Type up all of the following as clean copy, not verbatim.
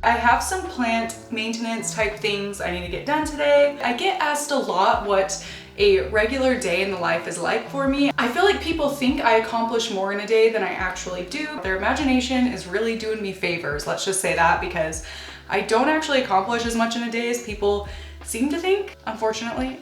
I have some plant maintenance type things I need to get done today. I get asked a lot what a regular day in the life is like for me. I feel like people think I accomplish more in a day than I actually do. Their imagination is really doing me favors, let's just say that, because I don't actually accomplish as much in a day as people seem to think, unfortunately.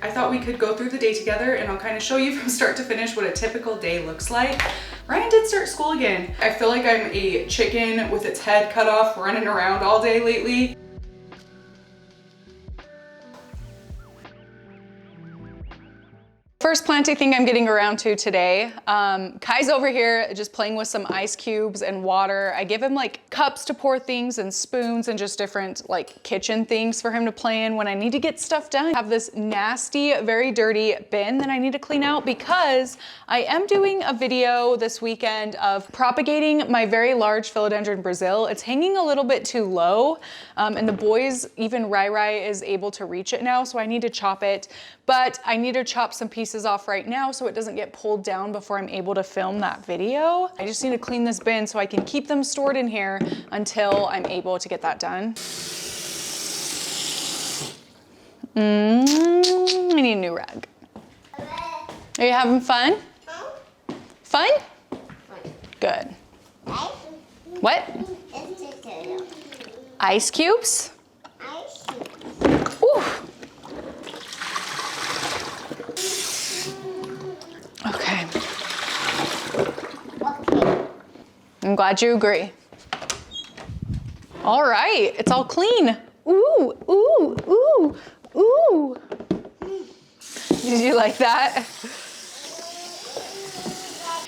I thought we could go through the day together and I'll kind of show you from start to finish what a typical day looks like. Ryan did start school again. I feel like I'm a chicken with its head cut off running around all day lately. First planting thing I'm getting around to today. Kai's over here just playing with some ice cubes and water. I give him like cups to pour things and spoons and just different like kitchen things for him to play in when I need to get stuff done. I have this nasty, very dirty bin that I need to clean out because I am doing a video this weekend of propagating my very large philodendron Brazil. It's hanging a little bit too low and the boys, even Rai is able to reach it now, so I need to chop it. But I need to chop some pieces off right now so it doesn't get pulled down before I'm able to film that video. I just need to clean this bin so I can keep them stored in here until I'm able to get that done. I need a new rag. Are you having fun? Fun? Good. What? Ice cubes? Ooh. Okay. I'm glad you agree. All right, it's all clean. Ooh, ooh, ooh, ooh. Did you like that?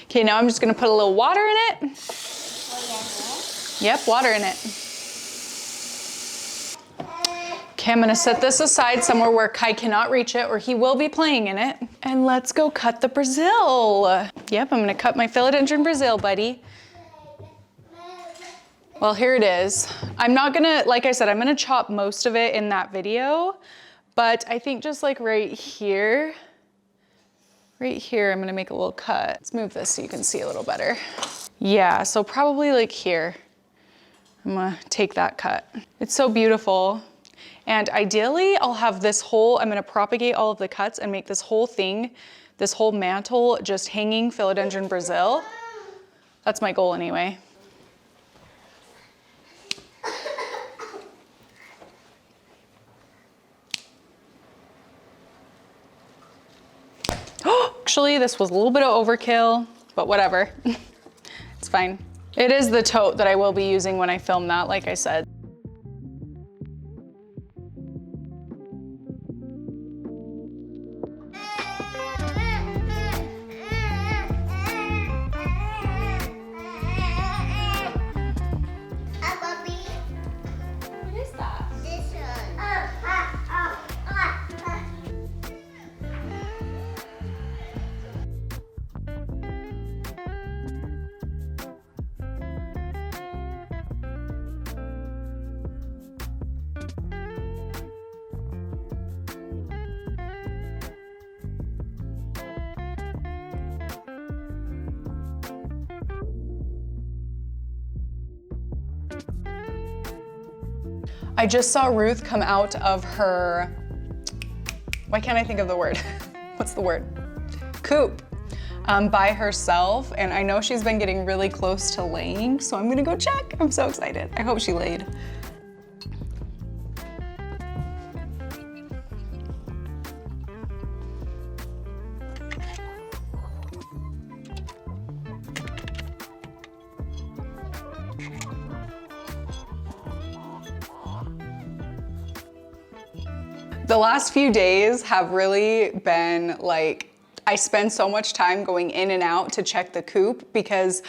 Okay, now I'm just gonna put a little water in it. Yep, water in it. Okay, I'm gonna set this aside somewhere where Kai cannot reach it or he will be playing in it. And let's go cut the Brazil. Yep, I'm gonna cut my philodendron Brazil, buddy. Well, here it is. I'm not gonna, like I said, I'm gonna chop most of it in that video, but I think just like right here, I'm gonna make a little cut. Let's move this so you can see a little better. Yeah, so probably like here. I'm gonna take that cut. It's so beautiful. And ideally, I'll have this whole, I'm gonna propagate all of the cuts and make this whole thing, this whole mantle just hanging philodendron Brazil. That's my goal anyway. Actually, this was a little bit of overkill, but whatever. It's fine. It is the tote that I will be using when I film that, like I said. I just saw Ruth come out of her, why can't I think of the word? What's the word? Coop, by herself. And I know she's been getting really close to laying, so I'm gonna go check. I'm so excited. I hope she laid. The last few days have really been like, I spend so much time going in and out to check the coop because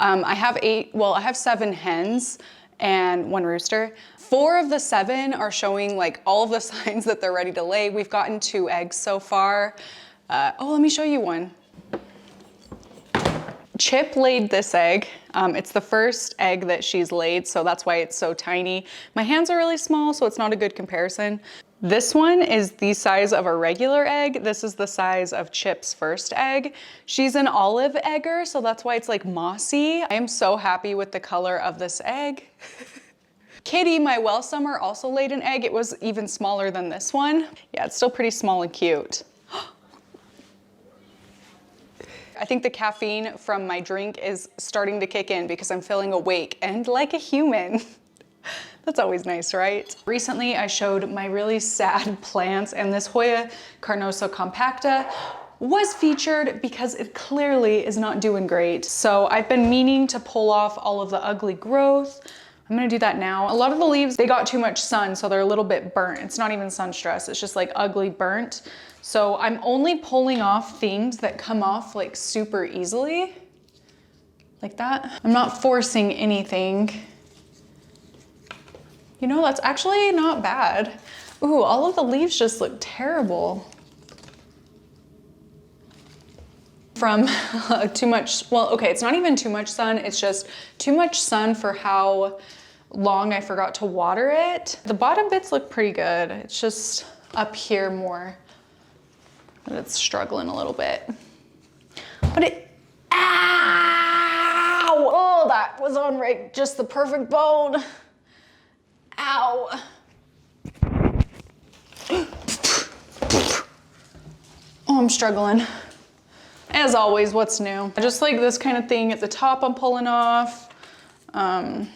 I have 7 hens and 1 rooster. 4 of the 7 are showing like all of the signs that they're ready to lay. We've gotten 2 eggs so far. Oh, let me show you one. Chip laid this egg. It's the first egg that she's laid, so that's why it's so tiny. My hands are really small, so it's not a good comparison. This one is the size of a regular egg. This is the size of Chip's first egg. She's an olive egger, so that's why it's like mossy. I am so happy with the color of this egg. Kitty, my well summer, also laid an egg. It was even smaller than this one. Yeah, it's still pretty small and cute. I think the caffeine from my drink is starting to kick in because I'm feeling awake and like a human. That's always nice, right? Recently, I showed my really sad plants, and this Hoya carnosa compacta was featured because it clearly is not doing great. So I've been meaning to pull off all of the ugly growth. I'm gonna do that now. A lot of the leaves, they got too much sun, so they're a little bit burnt. It's not even sun stress, it's just like ugly burnt. So I'm only pulling off things that come off like super easily, like that. I'm not forcing anything. You know, that's actually not bad. Ooh, all of the leaves just look terrible. From too much, well, okay, it's not even too much sun, it's just too much sun for how long I forgot to water it. The bottom bits look pretty good. It's just up here more that it's struggling a little bit. But it, ow! Oh, that was on right, just the perfect bone. Ow. Oh, I'm struggling. As always, what's new? Just like this kind of thing at the top I'm pulling off. Honestly,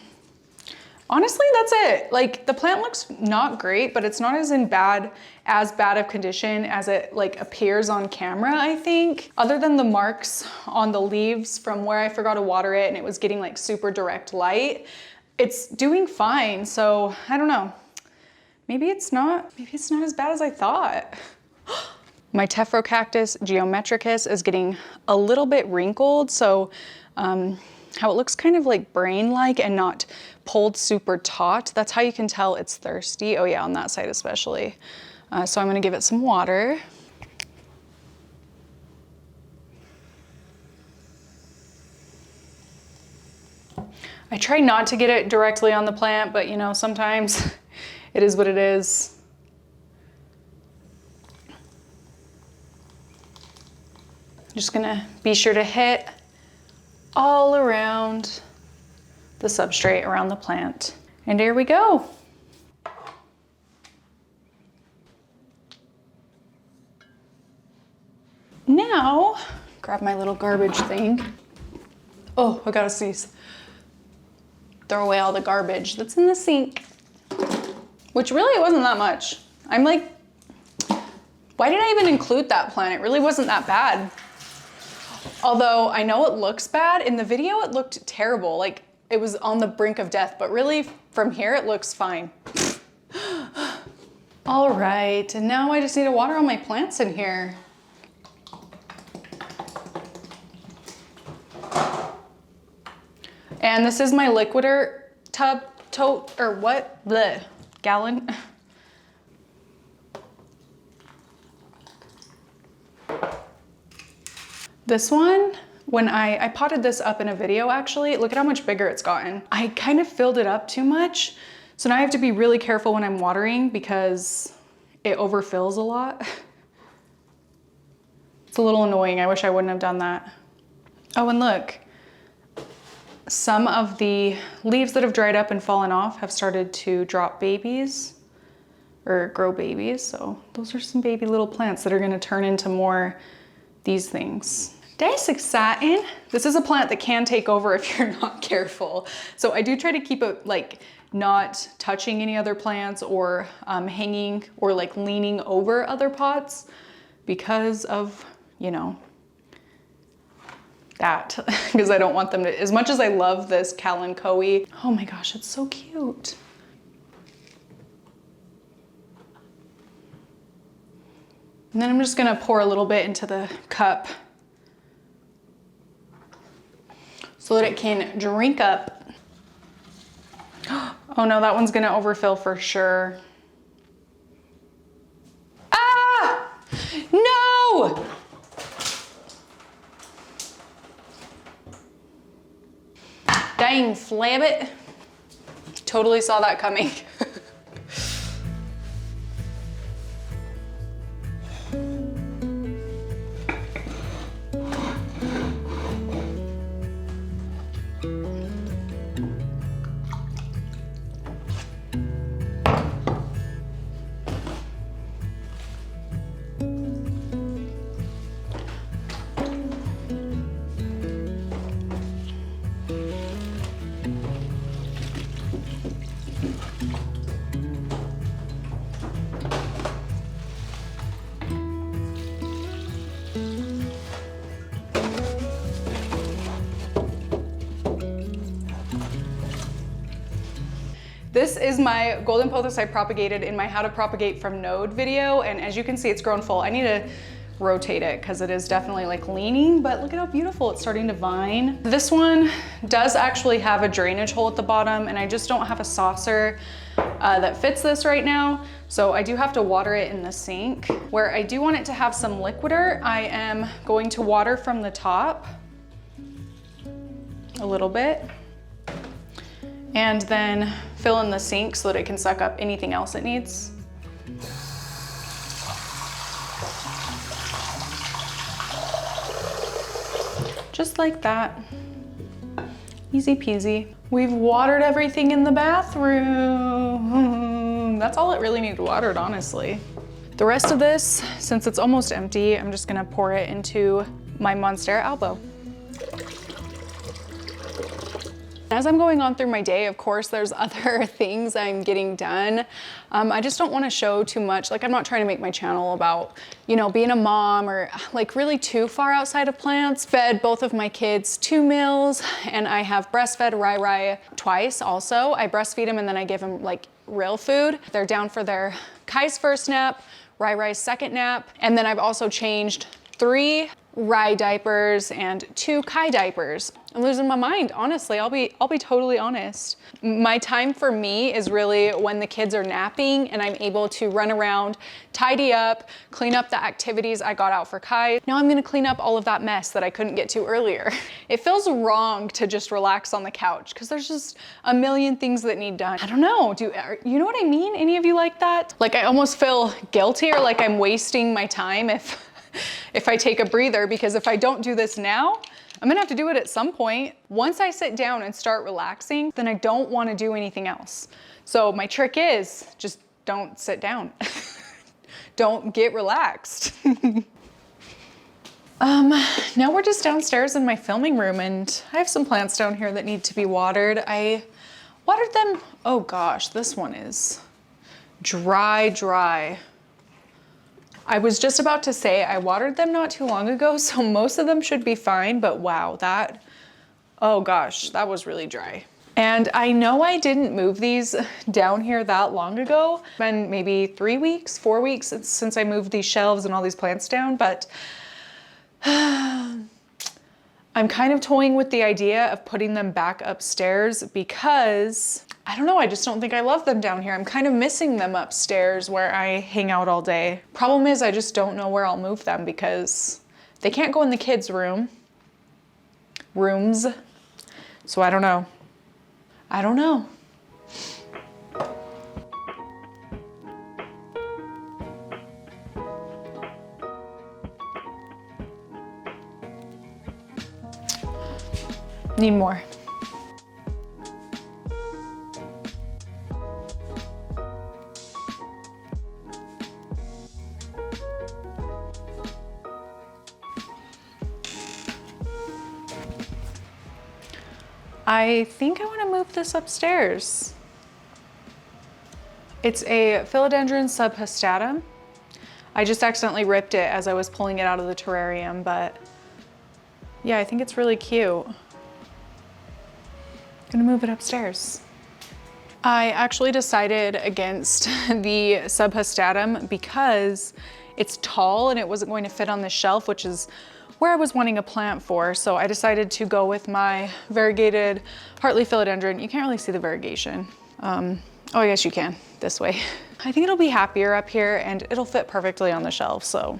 that's it. Like the plant looks not great, but it's not as bad of condition as it like appears on camera, I think. Other than the marks on the leaves from where I forgot to water it and it was getting like super direct light, it's doing fine. So I don't know. Maybe it's not as bad as I thought. My Tephrocarpus geometricus is getting a little bit wrinkled, so how it looks kind of like brain-like and not pulled super taut. That's how you can tell it's thirsty. Oh yeah, on that side especially. So I'm gonna give it some water. I try not to get it directly on the plant, but you know, sometimes it is what it is. Just gonna be sure to hit all around the substrate around the plant. And here we go. Now, grab my little garbage thing. Oh, I gotta sneeze. Throw away all the garbage that's in the sink, which really wasn't that much. I'm like, why did I even include that plant? It really wasn't that bad. Although I know it looks bad, in the video it looked terrible, like it was on the brink of death, but really from here it looks fine. All right, and now I just need to water all my plants in here. And this is my liquider tub, tote, or what? Bleh, gallon. This one, when I potted this up in a video actually, look at how much bigger it's gotten. I kind of filled it up too much. So now I have to be really careful when I'm watering because it overfills a lot. It's a little annoying. I wish I wouldn't have done that. Oh, and look, some of the leaves that have dried up and fallen off have started to drop babies or grow babies. So those are some baby little plants that are gonna turn into more these things. That's exciting. This is a plant that can take over if you're not careful. So I do try to keep it like not touching any other plants or hanging or like leaning over other pots because of, you know, that, because I don't want them to, as much as I love this Kalanchoe, oh my gosh, it's so cute. And then I'm just gonna pour a little bit into the cup so that it can drink up. Oh no, that one's gonna overfill for sure. Ah! No! Dang flabbit. Totally saw that coming. This is my golden pothos I propagated in my how to propagate from node video. And as you can see, it's grown full. I need to rotate it because it is definitely like leaning, but look at how beautiful it's starting to vine. This one does actually have a drainage hole at the bottom, and I just don't have a saucer that fits this right now. So I do have to water it in the sink. Where I do want it to have some liquider, I am going to water from the top a little bit, and then fill in the sink so that it can suck up anything else it needs. Just like that. Easy peasy. We've watered everything in the bathroom. That's all it really needed watered, honestly. The rest of this, since it's almost empty, I'm just gonna pour it into my Monstera Albo. As I'm going on through my day, of course, there's other things I'm getting done. I just don't want to show too much. Like, I'm not trying to make my channel about, you know, being a mom or like really too far outside of plants. Fed both of my kids 2 meals, and I have breastfed Rai twice also. I breastfeed them and then I give them like real food. They're down for their Kai's first nap, Rai's second nap, and then I've also changed 3 Rai diapers and 2 Kai diapers. I'm losing my mind, honestly. I'll be totally honest. My time for me is really when the kids are napping and I'm able to run around, tidy up, clean up the activities I got out for Kai. Now I'm gonna clean up all of that mess that I couldn't get to earlier. It feels wrong to just relax on the couch because there's just a million things that need done. I don't know, you know what I mean? Any of you like that? Like, I almost feel guilty or like I'm wasting my time if I take a breather, because if I don't do this now, I'm gonna have to do it at some point. Once I sit down and start relaxing, then I don't wanna do anything else. So my trick is just don't sit down. Don't get relaxed. Now we're just downstairs in my filming room, and I have some plants down here that need to be watered. I watered them, oh gosh, this one is dry. I was just about to say I watered them not too long ago, so most of them should be fine, but wow, oh gosh, that was really dry. And I know I didn't move these down here that long ago. It's been maybe 3 weeks, 4 weeks since I moved these shelves and all these plants down, but I'm kind of toying with the idea of putting them back upstairs because I don't know, I just don't think I love them down here. I'm kind of missing them upstairs where I hang out all day. Problem is, I just don't know where I'll move them because they can't go in the kids' rooms. So I don't know. Need more. I think I want to move this upstairs. It's a philodendron subhastatum. I just accidentally ripped it as I was pulling it out of the terrarium, but yeah, I think it's really cute. I'm gonna move it upstairs. I actually decided against the subhastatum because it's tall and it wasn't going to fit on the shelf, which is where I was wanting a plant for. So I decided to go with my variegated Hartley philodendron. You can't really see the variegation. Oh, I guess you can this way. I think it'll be happier up here and it'll fit perfectly on the shelf, so.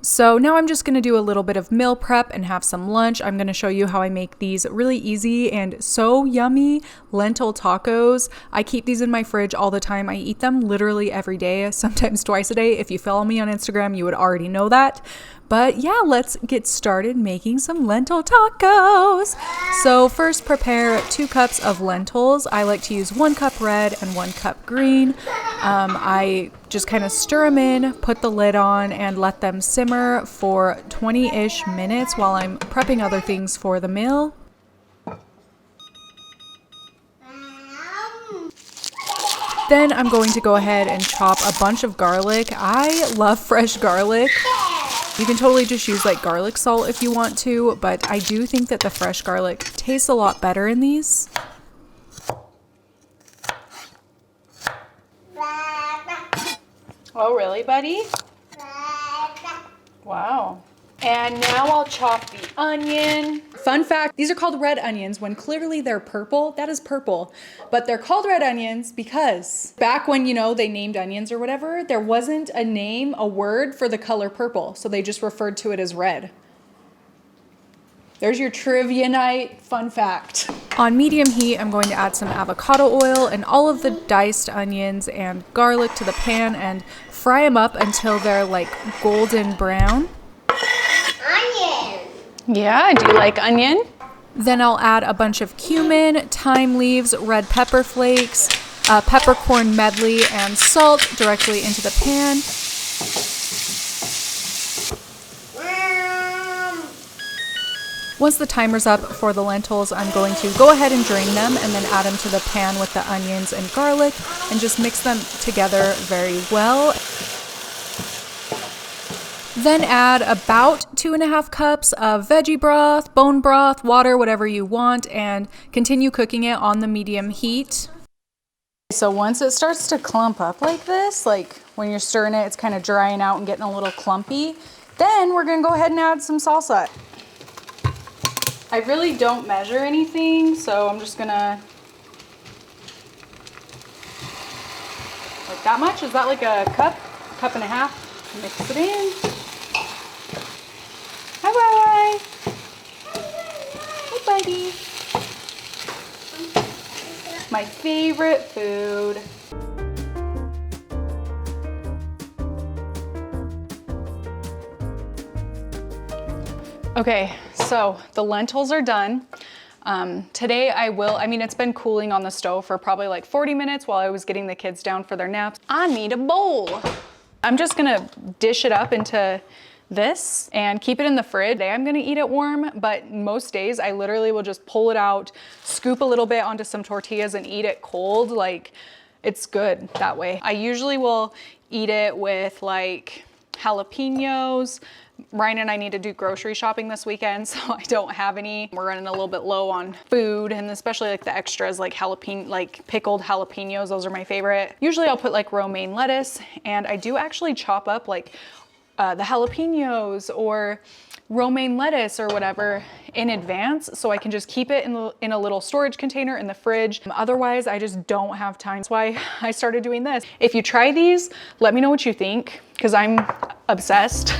So now I'm just gonna do a little bit of meal prep and have some lunch. I'm gonna show you how I make these really easy and so yummy lentil tacos. I keep these in my fridge all the time. I eat them literally every day, sometimes twice a day. If you follow me on Instagram, you would already know that. But yeah, let's get started making some lentil tacos. So first prepare 2 cups of lentils. I like to use 1 cup red and 1 cup green. I just kind of stir them in, put the lid on, and let them simmer for 20-ish minutes while I'm prepping other things for the meal. Then I'm going to go ahead and chop a bunch of garlic. I love fresh garlic. You can totally just use like garlic salt if you want to, but I do think that the fresh garlic tastes a lot better in these. Oh, really, buddy? Wow. And now I'll chop the onion. Fun fact, these are called red onions when clearly they're purple. That is purple. But they're called red onions because back when, they named onions or whatever, there wasn't a name, a word for the color purple. So they just referred to it as red. There's your trivia night fun fact. On medium heat, I'm going to add some avocado oil and all of the diced onions and garlic to the pan and fry them up until they're like golden brown. Yeah, do you like onion? Then I'll add a bunch of cumin, thyme leaves, red pepper flakes, peppercorn medley, and salt directly into the pan. Once the timer's up for the lentils, I'm going to go ahead and drain them and then add them to the pan with the onions and garlic and just mix them together very well. Then add about 2.5 cups of veggie broth, bone broth, water, whatever you want, and continue cooking it on the medium heat. So once it starts to clump up like this, like when you're stirring it, it's kind of drying out and getting a little clumpy, then we're gonna go ahead and add some salsa. I really don't measure anything, so I'm just gonna, like that much? Is that like a cup and a half? Mix it in. Hi, bye. Hey, buddy. My favorite food. Okay, so the lentils are done. Today it's been cooling on the stove for probably like 40 minutes while I was getting the kids down for their naps. I need a bowl. I'm just gonna dish it up into this and keep it in the fridge. Today I'm gonna eat it warm, but most days I literally will just pull it out, scoop a little bit onto some tortillas and eat it cold. Like, it's good that way. I usually will eat it with like jalapenos. Ryan and I need to do grocery shopping this weekend, so I don't have any. We're running a little bit low on food, and especially like the extras like pickled jalapenos, those are my favorite. Usually I'll put like romaine lettuce, and I do actually chop up like the jalapenos or romaine lettuce or whatever in advance so I can just keep it in a little storage container in the fridge. Otherwise, I just don't have time. That's why I started doing this. If you try these, let me know what you think because I'm obsessed.